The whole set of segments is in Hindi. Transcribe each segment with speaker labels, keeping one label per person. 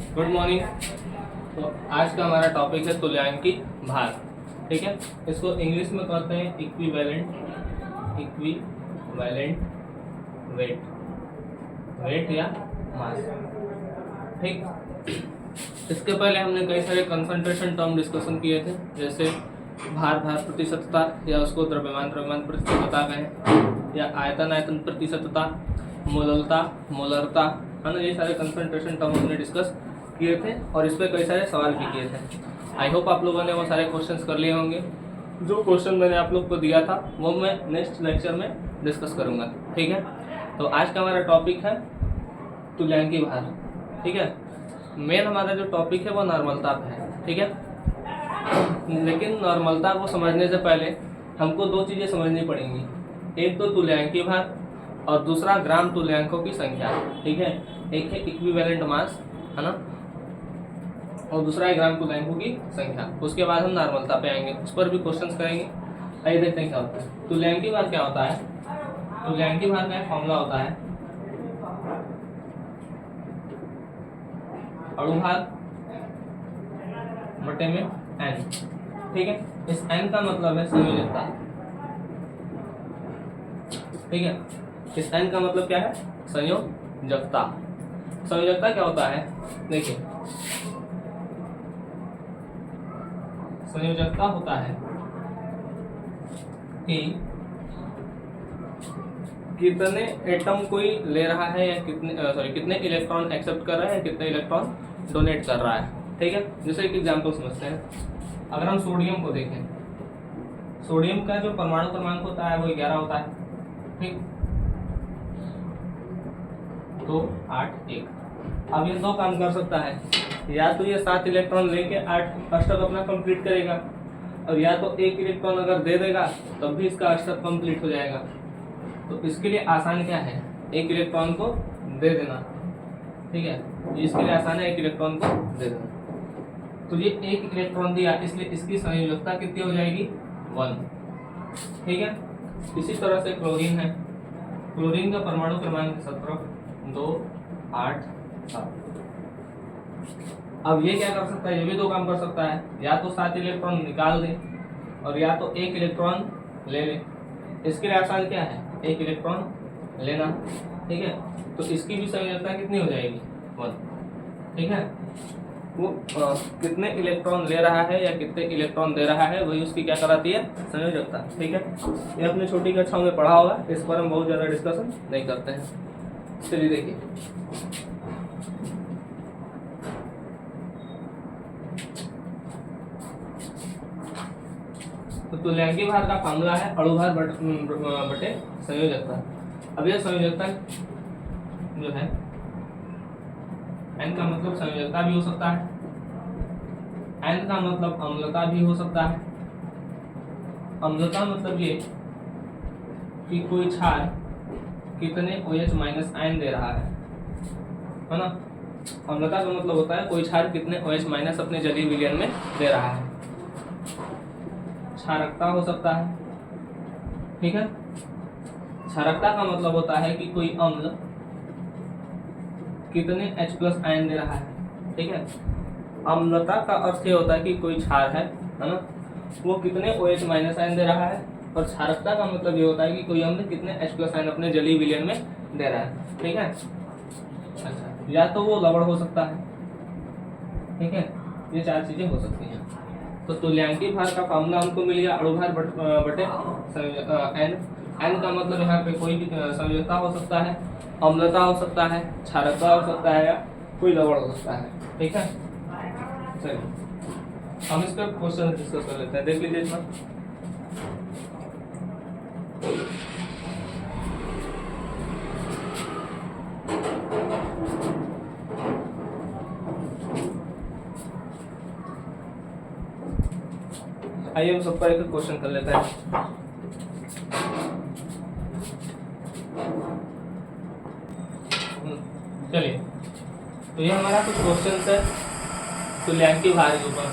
Speaker 1: Good morning. तो आज का हमारा टॉपिक है तुल्यांकी भार। ठीक है, इसको इंग्लिश में कहते हैं इक्विवेलेंट वेट, वेट या मास। ठीक, इसके पहले हमने कई सारे कंसंट्रेशन टर्म डिस्कशन किए थे, जैसे भार प्रतिशतता या उसको द्रव्यमान प्रतिशतता कहें, या आयतन प्रतिशतता, मोलरता, है ना। ये सारे कंसंट्रेशन टर्म हमने डिस्कस किए थे और इस पर कई सारे सवाल भी किए थे। आई होप आप लोगों ने वो सारे क्वेश्चंस कर लिए होंगे। जो क्वेश्चन मैंने आप लोग को दिया था वो मैं नेक्स्ट लेक्चर में डिस्कस करूंगा। ठीक है, तो आज का हमारा टॉपिक है तुल्यांकी भार। ठीक है, मेन हमारा जो टॉपिक है वो नॉर्मलता पे है। ठीक है, लेकिन नॉर्मलता को समझने से पहले हमको दो चीज़ें समझनी पड़ेंगी। एक तो तुल्यांकी भार और दूसरा ग्राम तुल्यांकों की संख्या। ठीक है, एक है इक्विवेलेंट मास, है ना, और दूसरा है ग्राम तुल्यांकों की संख्या। उसके बाद हम नॉर्मलता पे आएंगे, उस पर भी क्वेश्चंस करेंगे। आइए देखते हैं क्या होता है। तुल्यांकी भार क्या होता है। तुल्यांकी भार का फॉर्मूला होता है अणुभार बटे में n। ठीक है, इस n का मतलब है संयोजकता। ठीक है, इस n का मतलब क्या है, संयोजकता। संयोजकता क्या होता है, देखिए, संयोजकता होता है कि कितने एटम कोई ले रहा है या कितने इलेक्ट्रॉन एक्सेप्ट कर रहा है या कितने इलेक्ट्रॉन डोनेट कर रहा है। ठीक है, जैसे एक एग्जांपल समझते हैं। अगर हम सोडियम को देखें, सोडियम का जो परमाणु क्रमांक होता है वो 11 होता है। ठीक, 2 8 1। अब ये दो काम कर सकता है, या तो ये 7 इलेक्ट्रॉन लेके 8 अष्टक अपना कंप्लीट करेगा, और या तो 1 इलेक्ट्रॉन अगर दे देगा तब भी इसका अष्टक कंप्लीट हो जाएगा। तो इसके लिए आसान क्या है, 1 इलेक्ट्रॉन को दे देना। ठीक है, इसके लिए आसान है 1 इलेक्ट्रॉन को दे देना। तो ये 1 इलेक्ट्रॉन दिया, इसलिए इसकी संयोजकता कितनी हो जाएगी, 1। ठीक है, इसी तरह से क्लोरीन है। क्लोरीन का परमाणु क्रमांक 17, 2 8 7। अब ये क्या कर सकता है, ये भी दो काम कर सकता है, या तो 7 इलेक्ट्रॉन निकाल दे और या तो 1 इलेक्ट्रॉन ले ले। इसके लिए आसान क्या है, 1 इलेक्ट्रॉन लेना। ठीक है, तो इसकी भी संयोजकता कितनी हो जाएगी, 1। ठीक है, वो कितने इलेक्ट्रॉन ले रहा है या कितने इलेक्ट्रॉन दे रहा है वही उसकी क्या कराती है, संयोजकता। ठीक है, ये अपने छोटी कक्षाओं में पढ़ा होगा, इस पर हम बहुत ज़्यादा डिस्कशन नहीं करते हैं। चलिए देखिए, तो तुल्यांकी भार का फॉर्मूला है अणुभार बटे संयोजकता। अब यह संयोजकता जो है, n का मतलब संयोजकता भी हो सकता है, n का मतलब अम्लता भी हो सकता है। अम्लता मतलब ये कि कोई क्षार कितने OH- आयन दे रहा है ना। अम्लता का मतलब होता है कोई क्षार कितने OH- अपने जलीय विलयन में दे रहा है। क्षारकता हो सकता है। ठीक है, क्षारकता का मतलब होता है कि कोई अम्ल कितने H+ आयन दे रहा है। ठीक है, अम्लता का अर्थ ये होता है कि कोई क्षार है ना, वो कितने OH- आयन दे रहा है, और क्षारकता का मतलब ये होता है कि कोई अम्ल कितने H+ आयन अपने जलीय विलयन में दे रहा है। ठीक है, अच्छा, या तो वो लवण हो सकता है। ठीक है, ये 4 चीजें हो सकती हैं। तो तुल्यांकी भार का फॉर्मूला हमको मिल गया अणुभार बटे n। n का मतलब यहाँ पे कोई भी संयोजकता हो सकता है, अम्लता हो सकता है, क्षारकता हो सकता है, या कोई लवण हो सकता है। ठीक है, चलिए हम इस पर क्वेश्चन डिस्कस कर लेते हैं। देख लीजिए इसमें, आइए हम सबका एक क्वेश्चन कर लेते हैं। चलिए, तो ये हमारा कुछ क्वेश्चन है तुल्यांकी भार के ऊपर।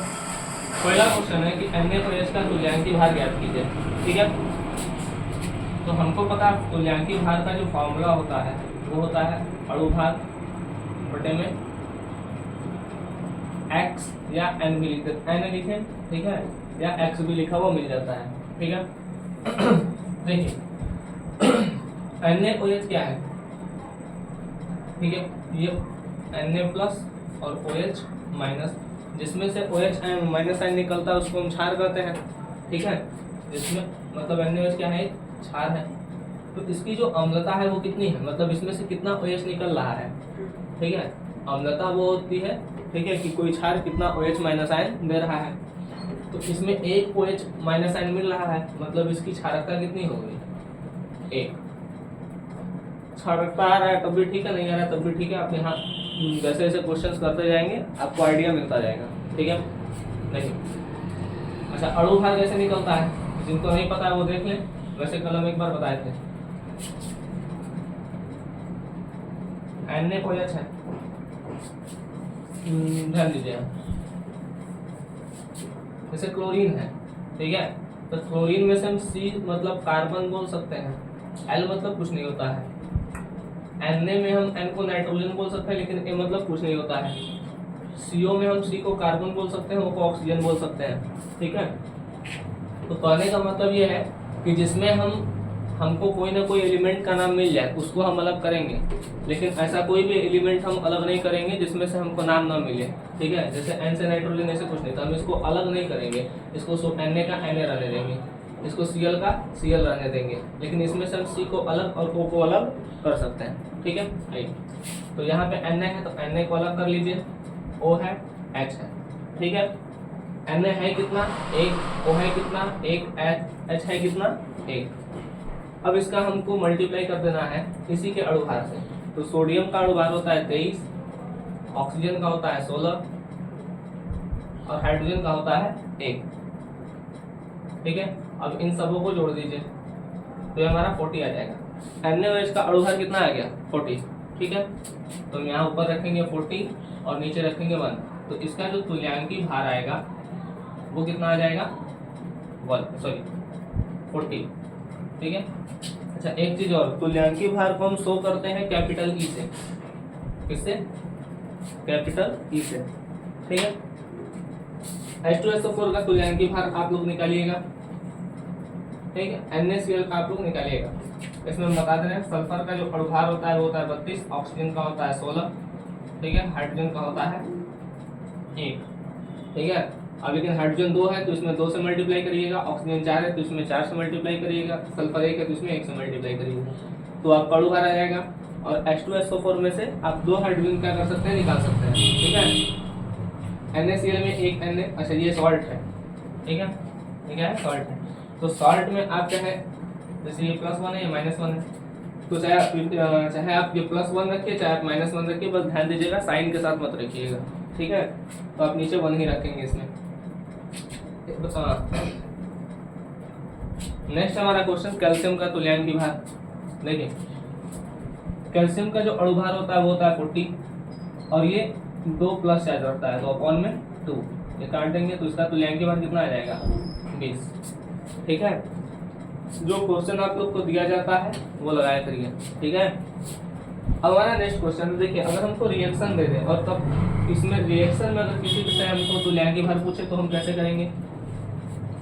Speaker 1: पहला क्वेश्चन है कि NaOH का तुल्यांकी भार ज्ञात कीजिए। ठीक है, तो हमको पता है तुल्यांकी भार का जो फॉर्मूला होता है वो होता है अणुभार बटे में x या n भी लिखते n लिखें, ठीक है, या x भी लिखा हुआ मिल जाता है, ठीक है। देखिए NaOH क्या है, ठीक है, ये Na प्लस और OH माइनस, जिसमें से OH माइनस आयन निकलता है उसको हम क्षार कहते हैं, ठीक है, जिसमें मतलब NaOH क्या है, क्षार है। तो इसकी जो अम्लता है वो कितनी है, मतलब इसमें से कितना OH निकल रहा है, ठीक है। अम्लता वो होती है, ठीक है, कि कोई क्षार कितना OH माइनस आयन दे रहा है। तो इसमें एक OH माइनस आयन मिल रहा है, मतलब इसकी क्षारकता कितनी होगी, एक। क्षारकता आ रहा है तब भी ठीक है, नहीं आ रहा है तब भी ठीक है। आप यहाँ जैसे जैसे क्वेश्चंस करते जाएंगे आपको आइडिया मिलता जाएगा, ठीक है। देखिए अच्छा, अणु भार कैसे निकलता है, जिनको नहीं पता है वो देख लें, वैसे कल हम एक बार बताए थे। NaOH है, ध्यान दीजिए, जैसे क्लोरीन है, ठीक है, तो क्लोरीन में से हम C मतलब कार्बन बोल सकते हैं, L मतलब कुछ नहीं होता है। Na में हम N को नाइट्रोजन बोल सकते हैं, लेकिन A मतलब कुछ नहीं होता है। CO में हम C को कार्बन बोल सकते हैं, O को ऑक्सीजन बोल सकते हैं, ठीक है। तो कहने का मतलब ये है कि जिसमें हमको कोई ना कोई एलिमेंट का नाम मिल जाए उसको हम अलग करेंगे, लेकिन ऐसा कोई भी एलिमेंट हम अलग नहीं करेंगे जिसमें से हमको नाम ना मिले, ठीक है। जैसे N से नाइट्रोजन ऐसे कुछ नहीं, तो हम इसको अलग नहीं करेंगे, इसको Na का Na रहने देंगे, इसको Cl का Cl रहने देंगे, लेकिन इसमें से हम C को अलग और O को अलग कर सकते हैं, ठीक है। आइए, तो यहाँ पे Na है तो Na को अलग कर लीजिए, O है, H है, ठीक है। Na है कितना, एक, O है कितना, एक, H है कितना, एक। अब इसका हमको मल्टीप्लाई कर देना है इसी के अणुभार से। तो सोडियम का अणुभार होता है 23, ऑक्सीजन का होता है 16 और हाइड्रोजन का होता है 1, ठीक है। अब इन सबों को जोड़ दीजिए तो ये हमारा 40 आ जाएगा। NaOH का अणुभार कितना आ गया, 40, ठीक है। तो हम यहाँ ऊपर रखेंगे 40 और नीचे रखेंगे 1, तो इसका जो तुल्यांकी भार आएगा वो कितना आ जाएगा, 40, ठीक है। अच्छा एक चीज और, तुल्यांकी भार को हम शो करते हैं कैपिटल ई से, किससे, कैपिटल ई से, ठीक है। H2SO4 का तुल्यांकी भार आप लोग निकालिएगा, ठीक है। NaCl का आप लोग निकालिएगा। इसमें हम बता दे रहे हैं सल्फर का जो अणुभार होता है वो होता है 32, ऑक्सीजन का होता है 16, ठीक है, हाइड्रोजन का होता है 1, ठीक है। अब लेकिन हाइड्रोजन 2 है तो इसमें 2 से मल्टीप्लाई करिएगा, ऑक्सीजन 4 है तो इसमें 4 से मल्टीप्लाई करिएगा, सल्फर 1 है तो इसमें 1 से मल्टीप्लाई करिएगा, तो आपका अणुभार आ जाएगा। और H2SO4 में से आप 2 हाइड्रोजन क्या कर सकते हैं, निकाल सकते हैं, ठीक है। NaCl में एक Na, अच्छा ये सॉल्ट है, ठीक है, ये क्या है, सॉल्ट है। तो सॉल्ट में आप चाहे जैसे ये +1 है, ये -1 है, तो चाहे आप ये +1 रखिए चाहे आप -1 रखिए, बस ध्यान दीजिएगा साइन के साथ मत रखिएगा, ठीक है। तो आप नीचे 1 ही रखेंगे इसमें। नेक्स्ट हमारा क्वेश्चन कैल्शियम का तुल्यांकी भार। देखिए कैल्शियम का जो अणुभार होता है वो होता है 40 और ये 2 प्लस चार्ज रखता है, तो अपॉन में 2, ये काट देंगे तो इसका तुल्यांकी भार कितना आ जाएगा, 20, ठीक है। जो क्वेश्चन आप लोग को दिया जाता है वो लगाया करिए, ठीक है। अब हमारा नेक्स्ट क्वेश्चन देखिए, अगर हमको रिएक्शन दे दे और तब इसमें रिएक्शन में अगर किसी विषय हमको तुल्यांकी भार पूछे तो हम कैसे करेंगे।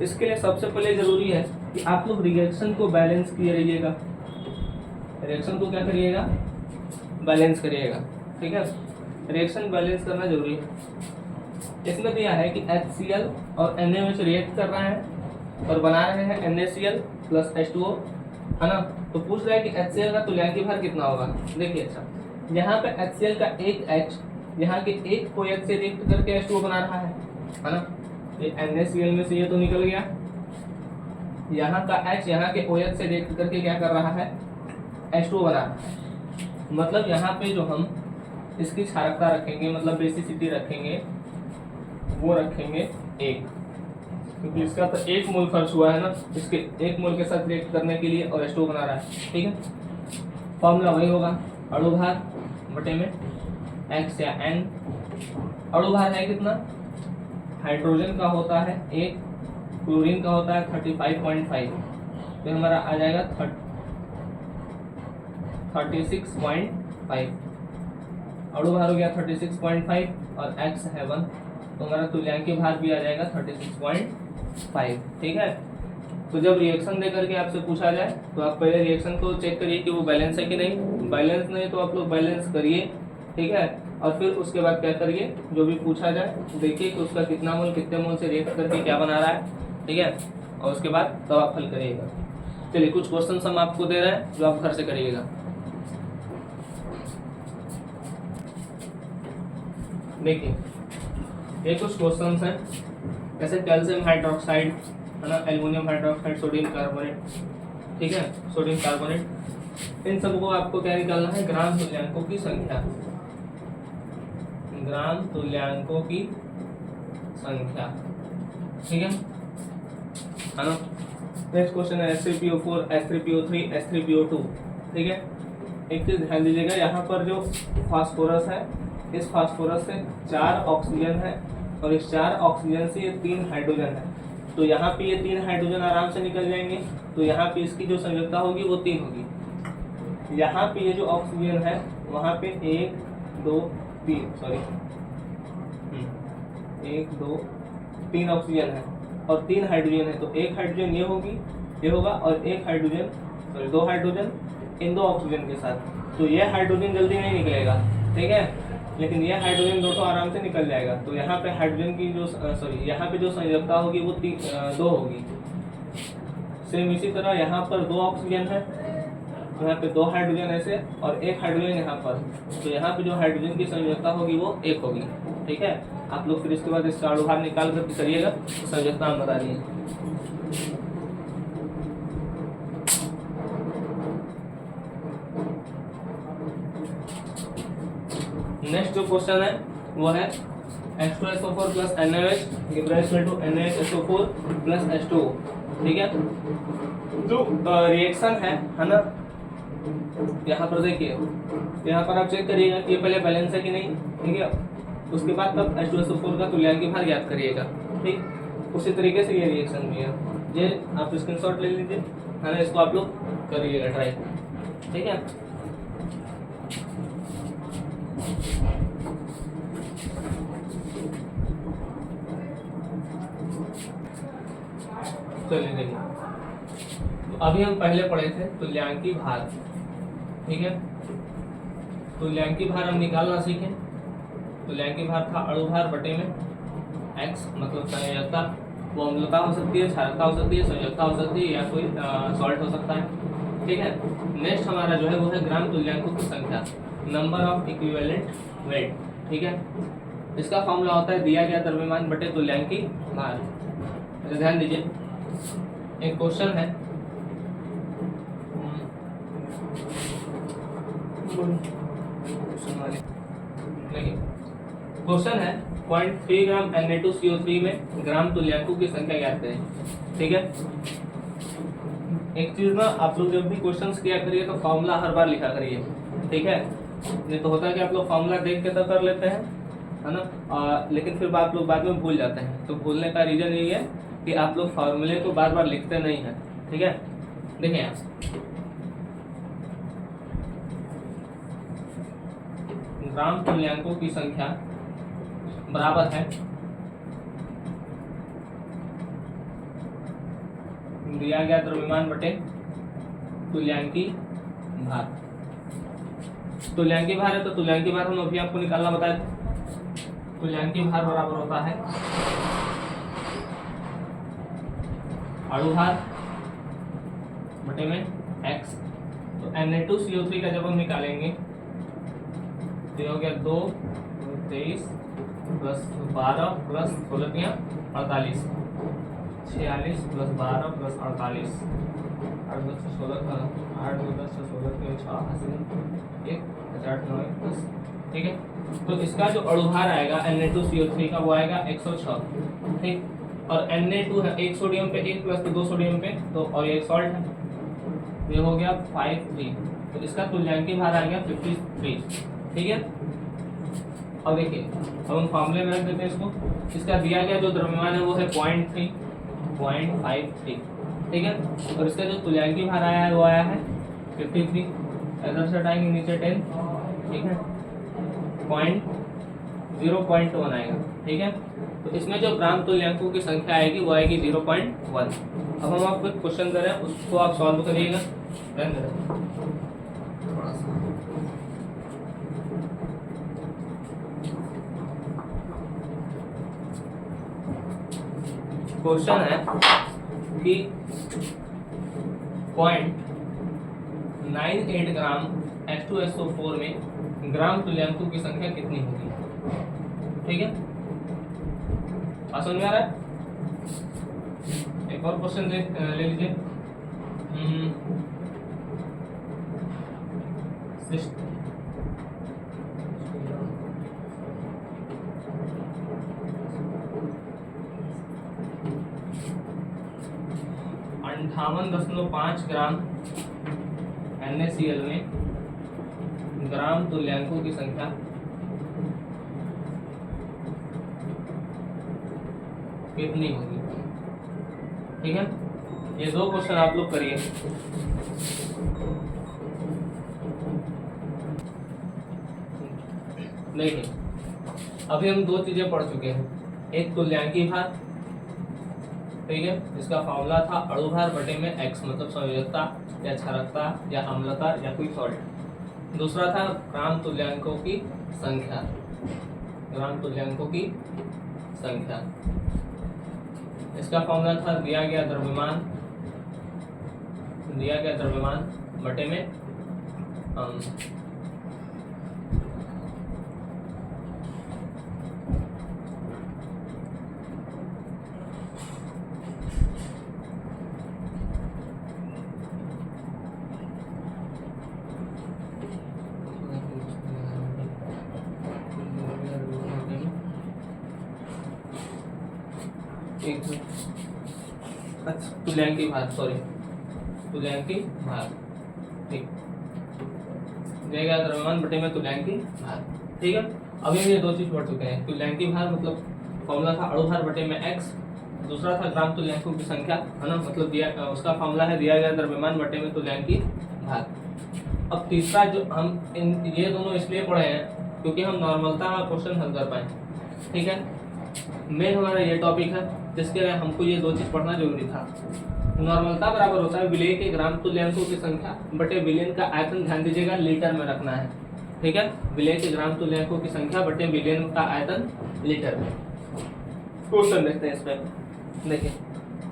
Speaker 1: इसके लिए सबसे पहले जरूरी है कि आप लोग रिएक्शन को बैलेंस किए रहिएगा, रिएक्शन को क्या करिएगा, बैलेंस करिएगा, ठीक है। रिएक्शन बैलेंस करना जरूरी है। इसमें दिया है कि HCl और NaOH रिएक्ट कर रहे हैं और बना रहे हैं NaCl प्लस H2O, है ना। तो पूछ रहा है कि HCl का तुल्यांकी भार कितना होगा। देखिए अच्छा, यहाँ पे HCl का एक H यहाँ के एक OH से रिएक्ट करके H2O बना रहा है ना। ये NaCl में से ये तो निकल गया, यहाँ का H यहाँ के OH से रिएक्ट करके क्या कर रहा है, H2O बना रहा है। मतलब यहाँ पे जो हम इसकी क्षारकता रखेंगे, मतलब बेसिसिटी रखेंगे, वो रखेंगे 1, क्योंकि इसका तो 1 मोल खर्च हुआ है ना, इसके 1 मोल के साथ रिएक्ट करने के लिए और H2O बना रहा है, ठीक है। फॉर्मूला वही होगा, अणुभार बटे में X या N। अणुभार है कितना, हाइड्रोजन का होता है 1, क्लोरीन का होता है 35.5, तो हमारा आ जाएगा 36.5, अणु भार हो गया 36.5 और x है 1, तो हमारा तुल्यांकी भार भी आ जाएगा 36.5। ठीक है, तो जब रिएक्शन देकर के आपसे पूछा जाए तो आप पहले रिएक्शन को चेक करिए कि वो बैलेंस है कि नहीं, बैलेंस नहीं तो आप लोग बैलेंस करिए। ठीक है, और फिर उसके बाद क्या करिए, जो भी पूछा जाए देखिए कि उसका कितना मोल कितने मोल से रिएक्ट करके क्या बना रहा है। ठीक है, और उसके बाद तब आप हल करिएगा। चलिए कुछ क्वेश्चन हम आपको दे रहे हैं जो आप घर से करिएगा। देखिए ये कुछ क्वेश्चन हैं, जैसे कैल्शियम हाइड्रोक्साइड है ना, एल्युमिनियम हाइड्रोक्साइड, सोडियम कार्बोनेट। ठीक है, सोडियम कार्बोनेट, इन सबको आपको क्या निकालना है, ग्राम तुल्यांकों की संख्या, ग्राम तुल्यांकों की संख्या। ठीक है ना। नेक्स्ट क्वेश्चन है H3PO4, H3PO3, H3PO2। ठीक है, एक चीज ध्यान दीजिएगा, यहाँ पर जो फास्फोरस है, इस फास्फोरस से 4 ऑक्सीजन है और इस 4 ऑक्सीजन से ये 3 हाइड्रोजन है, तो यहाँ पे ये 3 हाइड्रोजन आराम से निकल जाएंगे, तो यहाँ पे इसकी जो संयोजकता होगी वो 3 होगी। यहाँ पे ये जो ऑक्सीजन है वहाँ पे 1 2 3 सॉरी 1 2 3 ऑक्सीजन है और 3 हाइड्रोजन है, तो एक हाइड्रोजन ये होगी, ये होगा, और एक hydrogen sorry 2 hydrogen in 2 oxygen के साथ, तो ये हाइड्रोजन जल्दी नहीं निकलेगा। ठीक है, लेकिन ये हाइड्रोजन दोनों आराम से निकल जाएगा, तो यहाँ पे हाइड्रोजन की जो सॉरी यहाँ पे जो संयोजकता होगी वो 2 होगी। सेम इसी तरह यहाँ पर 2 ऑक्सीजन है, तो यहाँ पे 2 हाइड्रोजन ऐसे और एक हाइड्रोजन यहाँ पर, तो यहाँ पे जो हाइड्रोजन की संयोजकता होगी वो 1 होगी। ठीक है, आप लोग फिर इसके बाद इसका अणु भार निकाल कर करिएगा, तो संयोजकता हम बता दिए। नेक्स्ट जो क्वेश्चन है वो है H2SO4 plus NaOH give rise to NaHSO4 plus H2O। ठीक है, जो रिएक्शन है ना, यहाँ पर देखिए, यहाँ पर आप चेक करिएगा कि ये पहले बैलेंस है कि नहीं। ठीक है, उसके बाद तब H2SO4 का तुल्यांकी भार ज्ञात करिएगा। ठीक, उसी तरीके से ये रिएक्शन भी है, ये आप स्क्रीनशॉट ले लीजिए है ना, इसको आप लोग करिएगा ट्राई। ठीक है, चलिए देखिए, तो अभी हम पहले पढ़े थे तुल्यांकी भार। ठीक है, तुल्यांकी भार हम निकालना सीखे। तुल्यांकी भार था अणु भार बटे में x, मतलब संयोजकता, वो अम्लता हो सकती है, क्षारकता हो सकती है, संयोजकता हो सकती है, या कोई सॉल्ट हो सकता है। ठीक है, नेक्स्ट हमारा जो है वो है ग्राम तुल्यांकों की संख्या, नंबर ऑफ इक्विवेलेंट वेट। ठीक है, इसका फॉर्मूला होता है दिया गया द्रव्यमान बटे तुल्यांकी भार। तो ध्यान दीजिए, एक क्वेश्चन है, क्वेश्चन है 0.3 ग्राम Na2CO3 में ग्राम तुल्यांकों की संख्या ज्ञात करें। ठीक है, एक चीज ना, आप लोग जब भी क्वेश्चंस किया करिए तो फॉर्मूला हर बार लिखा करिए। ठीक है, ये तो होता है कि आप लोग फॉर्मूला देख के तो कर लेते हैं है ना, लेकिन फिर आप लोग बाद में भूल जाते हैं। तो भूलने का रीजन यही है कि आप लोग फॉर्मूले को बार बार लिखते नहीं हैं। ठीक है, देखिए यहाँ ग्राम तुल्यांकों की संख्या बराबर है दिया गया द्रव्यमान बटे तुल्यांकी भार। तुल्यांकी भार है तो तुल्यांकी भार हम अभी आपको निकालना बताया था। तुल्यांकी भार बराबर होता है अणु भार बटे में x, तो Na2CO3 का जब हम निकालेंगे तो हो गया 2 23 प्लस 12 प्लस 16 48 46 प्लस 12 प्लस 48 8 10 16 8 10 16 6 1 8 9 10। ठीक है, तो इसका जो अणुभार आएगा Na2CO3 का वो आएगा 106। ठीक, और Na2 है एक सोडियम पे 1 प्लस 2 सोडियम पे, तो और एक सॉल्ट है, ये हो गया 53, तो इसका तुल्यांकी भार आ गया 53। ठीक है, अब देखिए, अब हम फॉर्मूले में रख देते हैं इसको। इसका दिया गया जो द्रव्यमान है वो है 0.53। ठीक है, और इसका जो तुल्यांकी भार आया है वो आया है 53। इधर से हटाएंगे नीचे 10। ठीक है, 0.1 आएगा, ठीक है। तो इसमें जो ग्राम तुल्यांकों की संख्या आएगी वो आएगी 0.1। अब हम आपको एक क्वेश्चन दे रहे हैं, उसको आप सॉल्व करिएगा। क्वेश्चन है कि 0.98 ग्राम H2SO4 में ग्राम तुल्यांकों की संख्या कितनी होगी, ठीक है। समझ में आ रहा है? एक और क्वेश्चन ले लीजिए। 58.5 ग्राम NaCl में ग्राम तुल्यांकों की संख्या कितनी होगी, ठीक है। ये दो क्वेश्चन आप लोग करिए। देखिए, अभी हम दो चीजें पढ़ चुके हैं, एक तुल्यांकी भार, ठीक है, इसका फॉर्मूला था अणु भार बटे में x, मतलब संयोजकता या क्षारकता या अम्लता या कोई सॉल्ट। दूसरा था ग्राम तुल्यांकों की संख्या, ग्राम तुल्यांकों की संख्या। इसका फॉर्मूला था दिया गया द्रव्यमान बटे में तुल्यांकी भार, तुल्यांकी भार, ठीक, देगा द्रव्यमान बटे में तुल्यांकी भार, ठीक है। अभी हम ये दो चीज पढ़ चुके हैं। तुल्यांकी भार मतलब फॉर्मूला था अणु भार बटे में x, दूसरा था ग्राम तुल्यांकों की संख्या, है ना, मतलब दिया उसका फॉर्मूला है दिया गया द्रव्यमान बटे में तुल्यांकी भार। अब तीसरा जो हम ये दोनों इसलिए पढ़े हैं क्योंकि हम नॉर्मलता का क्वेश्चन हल कर पाए, ठीक है। मेन हमारा ये टॉपिक है जिसके लिए हमको ये दो चीज पढ़ना जरूरी था। नॉर्मलता बराबर होता है विलेय के ग्राम तुल्यांकों की संख्या बटे विलयन का आयतन, ध्यान दीजिएगा लीटर में रखना है, ठीक है। विलेय के ग्राम तुल्यांकों की संख्या बटे विलयन का आयतन लीटर में। क्वेश्चन देखते हैं इस पे। देखिए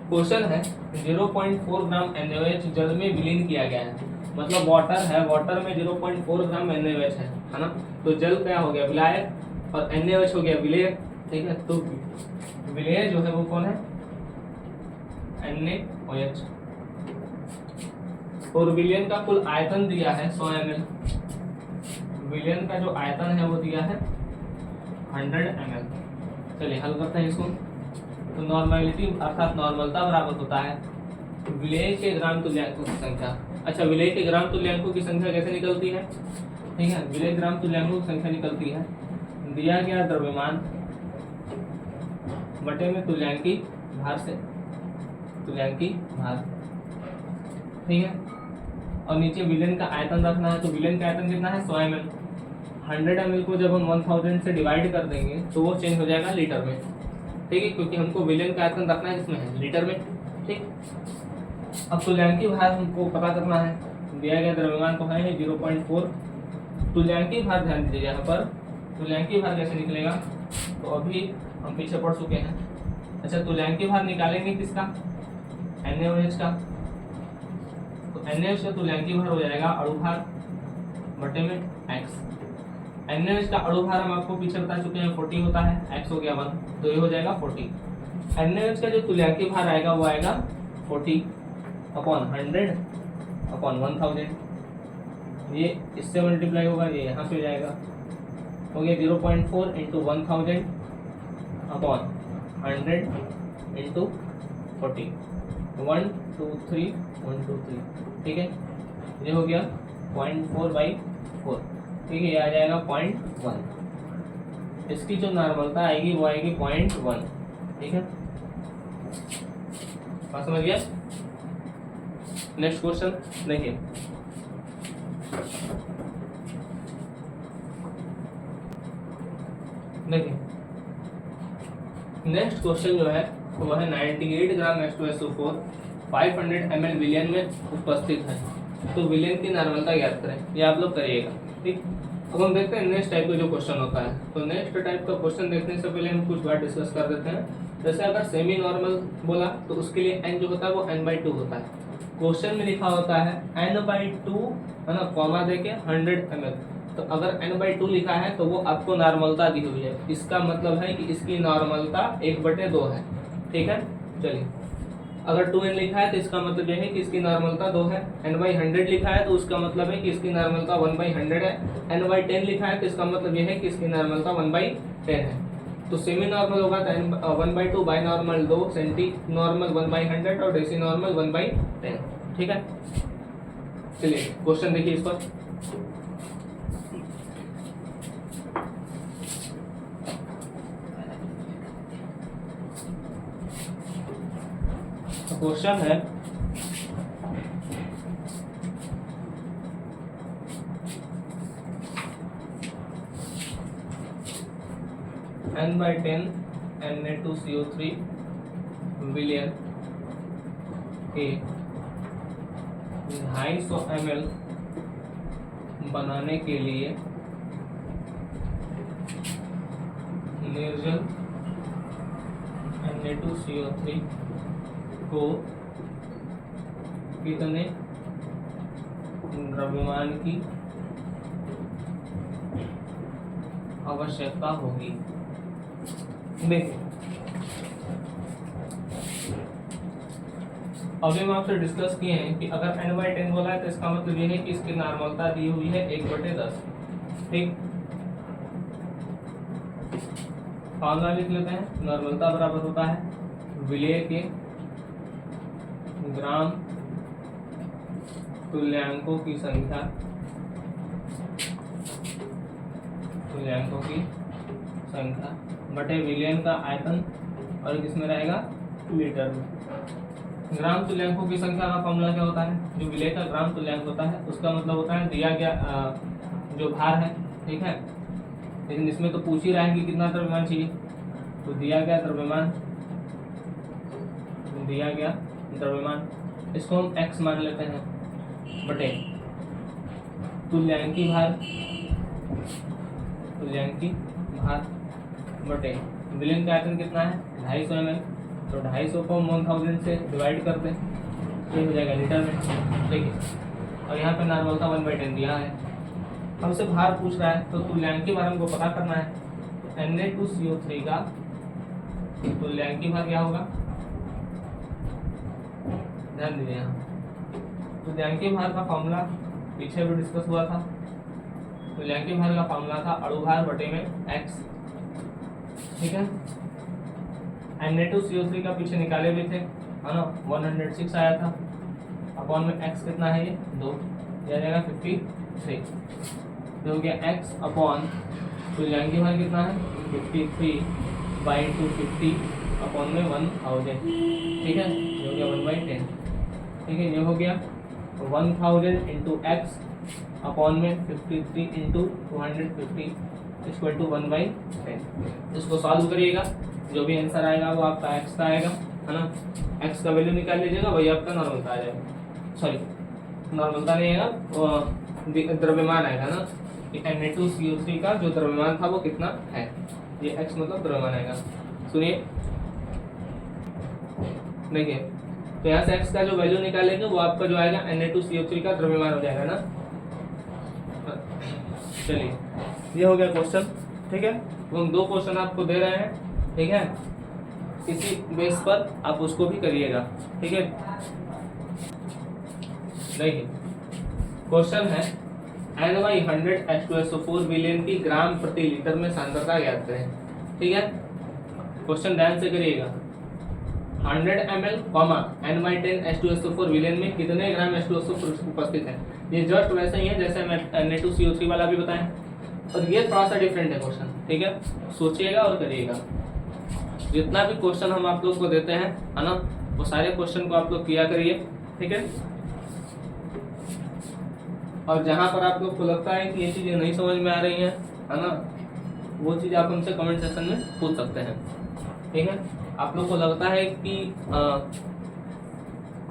Speaker 1: क्वेश्चन है 0.4 ग्राम NaOH जल में विलीन किया गया है, मतलब वाटर है, वाटर में 0.4 ग्राम NaOH है ना। तो जल क्या हो गया, विलायक, और NaOH हो गया विलेयक, ठीक है। तो विलेय जो है वो कौन है, NaOH। और विलयन का कुल आयतन दिया है 100 ml, विलयन का जो आयतन है वो दिया है 100 ml। चलिए हल करते हैं इसको। तो नॉर्मलिटी अर्थात नॉर्मलता बराबर होता है विलेय के ग्राम तुल्यांकों की संख्या। अच्छा, विलेय के ग्राम तुल्यांकों की संख्या कैसे निकलती है, ठीक है। विलेय ग्राम तुल्यांकों की संख्या निकलती है दिया गया द्रव्यमान बटे में तुल्यांकी भार से, तुल्यांकी भार, ठीक है। और नीचे विलयन का आयतन रखना है, तो विलयन का आयतन कितना है 100 ml। 100 ml को जब हम 1000 से डिवाइड कर देंगे तो वो चेंज हो जाएगा लीटर में, ठीक है, क्योंकि हमको विलयन का आयतन रखना है किसमें है, लीटर में, ठीक। अब तुल्यांकी भार हमको पता करना है, दिया गया द्रव्यमान तो है 0.4। तुल्यांकी भार ध्यान दीजिए यहाँ पर, तुल्यांकी भार कैसे निकलेगा, तो अभी हम पीछे पढ़ चुके हैं। अच्छा, तुल्यांकी भार निकालेंगे किसका, NaOH का। तो NaOH का तुल्यांकी भार हो जाएगा अणु भार बटे में x। NaOH का अणु भार हम आपको पीछे बता चुके हैं 40 होता है, x हो गया 1, तो ये हो जाएगा 40। NaOH का जो तुल्यांकी भार आएगा वो आएगा 40 अपॉन 100 अपॉन 1000। ये इससे मल्टीप्लाई होगा, ये यहाँ पे हो जाएगा, हो गया 0.4 इंटू 1000 अपॉन 100 इंटू 40, 1 2 3 1 2 3, ठीक है। ये हो गया 0.4/4, ठीक है। ये आ जाएगा 0.1। इसकी जो नॉर्मलता आएगी वो आएगी 0.1, ठीक है। बात समझ गया। नेक्स्ट क्वेश्चन देखिए, देखिए नेक्स्ट क्वेश्चन जो है वो है 98 ग्राम H2SO4 500 ml विलियन में उपस्थित है, तो विलियन की नॉर्मलता ज्ञात करें। ये आप लोग करिएगा, ठीक। अब हम देखते हैं नेक्स्ट टाइप का जो क्वेश्चन होता है। तो नेक्स्ट टाइप का क्वेश्चन देखने से पहले हम कुछ बात डिस्कस कर देते हैं। जैसे अगर सेमी नॉर्मल बोला तो उसके लिए n जो होता है वो n/2 होता है। क्वेश्चन में लिखा होता है n/2 है ना, कॉमा देके 100 ml। तो अगर n/2 लिखा है तो वो आपको नॉर्मलता दी हुई है, इसका मतलब है कि इसकी नॉर्मलता 1/2 है, ठीक है। चलिए अगर 2n लिखा है तो इसका मतलब यह है कि इसकी नॉर्मलता 2 है। n/100 लिखा है तो उसका मतलब है कि इसकी नॉर्मलता 1/100 है। n/10 लिखा है तो इसका मतलब यह है कि इसकी नॉर्मलता 1/10 है। तो सेमी नॉर्मल होगा तो 1/2, बाई नॉर्मल 2, सेंटी नॉर्मल 1/100 और डेसी नॉर्मल 1/10, ठीक है। चलिए क्वेश्चन देखिए इस पर। क्वेश्चन है n/10 Na2CO3 विलियन के 250 ml बनाने के लिए निर्जल Na2CO3 को कितने द्रव्यमान की आवश्यकता होगी। देखिए अभी हम आपसे डिस्कस किए हैं कि अगर n/10 बोला है तो इसका मतलब ये है कि इसकी नॉर्मलता दी हुई है 1/10, ठीक। फॉर्मूला लिख लेते हैं। नॉर्मलता बराबर होता है विलेय के ग्राम तुल्यांकों की संख्या बटे विलियन का आयतन, और किसमें रहेगा, लीटर में। ग्राम तुल्यांकों की संख्या का फॉर्मूला क्या होता है, जो विलेय का ग्राम तुल्यांक होता है उसका मतलब होता है दिया गया जो भार है, ठीक है। लेकिन इसमें तो पूछ ही रहा है कि कितना द्रव्यमान चाहिए, तो दिया गया द्रव्यमान इसको हम x मान लेते हैं, बटे तुल्यांकी भार बटे विलियन का आयतन कितना है 250 ml, तो 250 को 1000 से डिवाइड कर दें, ये हो जाएगा लीटर में, ठीक है। और यहाँ पे नॉर्मलता 1/10 दिया है। हमसे भार पूछ रहा है तो तुल्यांकी भार हमको पता करना है। Na2CO3 का तुल्यांकी भार क्या होगा, ध्यान दीजिए यहाँ। तुल्यांकी भार का फॉर्मूला पीछे भी डिस्कस हुआ था। तुल्यांकी भार का फॉर्मूला था अणु भार बटे में x, ठीक है। Na2CO3 का पीछे निकाले भी थे, है ना, 106 आया था, अपॉन में x कितना है, ये 2, यह जाएगा 53, जो हो गया x अपॉन तुल्यांकी भार कितना है 53/250 अपॉन में 1000, ठीक है, ये हो गया 1/10, ठीक है। ये हो गया 1000 इंटू x अपॉन में 53 इंटू 250 इक्वल टू 1/10। इसको सॉल्व करिएगा, जो भी आंसर आएगा वो आपका x का आएगा, है ना। x का वैल्यू निकाल लीजिएगा, वही आपका नॉर्मलता आ जाएगा। सॉरी नॉर्मलता नहीं आएगा, द्रव्यमान आएगा ना, कि Na2CO3 का जो द्रव्यमान था वो कितना है, ये x मतलब द्रव्यमान आएगा। सुनिए देखिए, तो यहाँ से x का जो वैल्यू निकालेंगे वो आपका जो आएगा Na2CO3 का द्रव्यमान हो जाएगा ना। चलिए ये हो गया क्वेश्चन, ठीक है। तो हम 2 क्वेश्चन आपको दे रहे हैं, ठीक है, इसी बेस पर आप उसको भी करिएगा, ठीक है। देखिए क्वेश्चन है n/100 H2SO4 विलियन की ग्राम प्रति लीटर में सांद्रता ज्ञात करें, ठीक है। क्वेश्चन ध्यान से करिएगा। 100 ml, n/10 H2SO4 विलियन में कितने ग्राम H2SO4 उपस्थित है। ये जस्ट वैसे ही है जैसे मैं Na2CO3 वाला भी बताएं, और ये थोड़ा सा डिफरेंट है क्वेश्चन, ठीक है। सोचिएगा और करिएगा। जितना भी क्वेश्चन हम आप लोग को देते हैं, है ना, वो सारे क्वेश्चन को आप लोग किया करिए, ठीक है। और जहां पर आप लोग को लगता है कि ये चीजें नहीं समझ में आ रही हैं, है ना, वो चीज़ आप हमसे कमेंट सेक्शन में पूछ सकते हैं। ठीक है, आप लोग को लगता है कि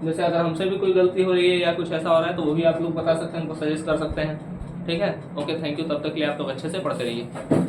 Speaker 1: जैसे अगर हमसे भी कोई गलती हो रही है या कुछ ऐसा हो रहा है तो वो भी आप लोग बता सकते हैं, हमको सजेस्ट कर सकते हैं। ठीक है, ओके, थैंक यू। तब तक के लिए आप लोग अच्छे से पढ़ते रहिए।